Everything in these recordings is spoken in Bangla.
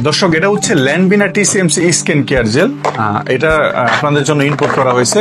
দর্শক, এটা হচ্ছে ল্যান্ডবিনা টিসিএমসি স্কিন কেয়ার জেল। এটা আপনাদের জন্য ইনপুট করা হয়েছে।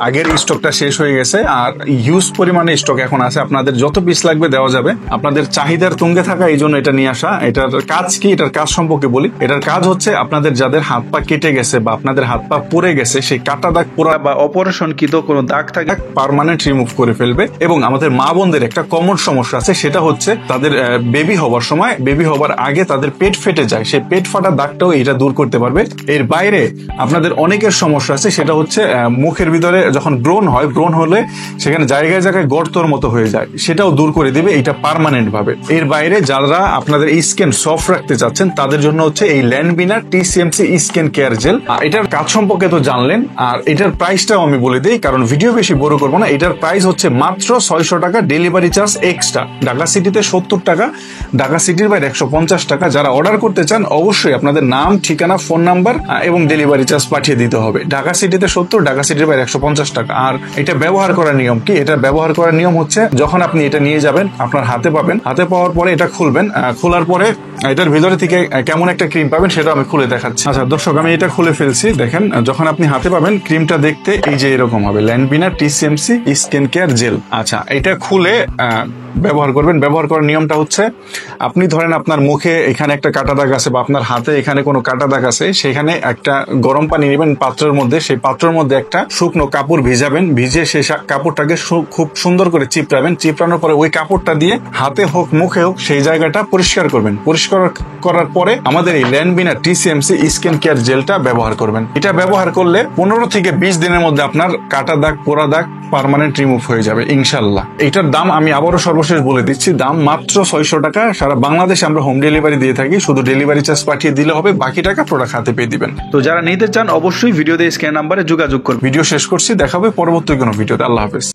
আগের স্টকটা শেষ হয়ে গেছে, আর হিউজ পরিমাণে স্টক এখন আছে। আপনাদের যত পিস লাগবে দেওয়া যাবে। আপনাদের চাহিদার তুঙ্গে থাকা, এই জন্য এটা নিয়ে আসা। এটার কাজ কি, এটার কাজ সম্পর্কে বলি। এটার কাজ হচ্ছে আপনাদের যাদের হাত পা কেটে গেছে বা আপনাদের হাত পা পুড়ে গেছে, সেই কাটা দাগ, পোড়া বা অপারেশনকৃত কোনো দাগ থাকে পার্মানেন্ট রিমুভ করে ফেলবে। এবং আমাদের মা বোনদের একটা কমন সমস্যা আছে, সেটা হচ্ছে তাদের বেবি হবার সময়, বেবি হবার আগে তাদের পেট ফেটে যায়। সেই পেট ফাটা দাগটাও এটা দূর করতে পারবে। এর বাইরে আপনাদের অনেকের সমস্যা আছে, সেটা হচ্ছে মুখের ভিতরে যখন ব্রণ হয়, ব্রণ হলে সেখানে জায়গায় জায়গায় গর্তর মতো হয়ে যায়, সেটাও দূর করে দিবে এটা পার্মানেন্ট ভাবে। এর বাইরে যারা আপনাদের স্কিন সফট রাখতে চাচ্ছেন, তাদের জন্য হচ্ছে এই ল্যান্ডবিনা টিসিএমসি স্কিন কেয়ার জেল। এটার কাজ সম্পর্কে তো জানলেন, আর এটার প্রাইসটাও আমি বলে দিই, কারণ ভিডিও বেশি বড় করবো না। এটার প্রাইস হচ্ছে মাত্র 600 টাকা, ডেলিভারি চার্জ এক্সট্রা। ঢাকা সিটিতে 70 টাকা, ঢাকা সিটির বাইরে 150 টাকা। যারা অর্ডার করতে চান অবশ্যই আপনাদের নাম, ঠিকানা, ফোন নাম্বার এবং ডেলিভারি চার্জ পাঠিয়ে দিতে হবে। ঢাকা সিটিতে 70, ঢাকা সিটির বাইরে 150 টাকা। আর এটা ব্যবহার করার নিয়ম কি? এটা ব্যবহার করার নিয়ম হচ্ছে, যখন আপনি এটা নিয়ে যাবেন, আপনার হাতে পাবেন, হাতে পাওয়ার পরে এটা খুলবেন। খোলার পরে এটার ভিতরে থেকে কেমন একটা ক্রিম পাবেন সেটা আমি খুলে দেখাচ্ছি। আচ্ছা দর্শক, আমি এটা খুলে ফেলছি। দেখেন, যখন আপনি হাতে পাবেন, ক্রিমটা দেখতে এই যে এরকম হবে, ল্যান্ডবিনা টিসিএমসি স্কিন কেয়ার জেল। আচ্ছা, এটা খুলে ব্যবহার করবেন। ব্যবহার করার নিয়মটা হচ্ছে, আপনি ধরেন আপনার মুখে এখানে একটা কাটা দাগ আছে, বা আপনার হাতে এখানে কোনো কাটা দাগ আছে, সেখানে একটা গরম পানি নেবেন পাত্রের মধ্যে। সেই পাত্রের মধ্যে একটা শুকনো কাপড় ভিজাবেন, ভিজে সেই কাপড়টাকে খুব সুন্দর করে চিপড়াবেন। চিপড়ানোর পরে ওই কাপড়টা দিয়ে হাতে হোক মুখে হোক সেই জায়গাটা পরিষ্কার করবেন। পরিষ্কার করার পরে আমাদের এই ল্যান্ডবিনা টিসিএমসি স্কিন কেয়ার জেলটা ব্যবহার করবেন। এটা ব্যবহার করলে 15 থেকে 20 দিনের মধ্যে আপনার কাটা দাগ, পোড়া দাগ পার্মানেন্ট রিমুভ হয়ে যাবে ইনশাল্লাহ। এটার দাম আমি আবারও সর্বশেষ বলে দিচ্ছি, দাম মাত্র 600 টাকা। সারা বাংলাদেশে আমরা হোম ডেলিভারি দিয়ে থাকি। শুধু ডেলিভারি চার্জ পাঠিয়ে দিলে হবে, বাকি টাকা প্রোডাক্ট হাতে পেয়ে দিবেন। তো যারা নিতে চান অবশ্যই ভিডিওতে স্ক্যান নাম্বারে যোগাযোগ করুন। ভিডিও শেষ করছি, দেখা হবে পরবর্তী কোনো ভিডিওতে। আল্লাহ হাফেজ।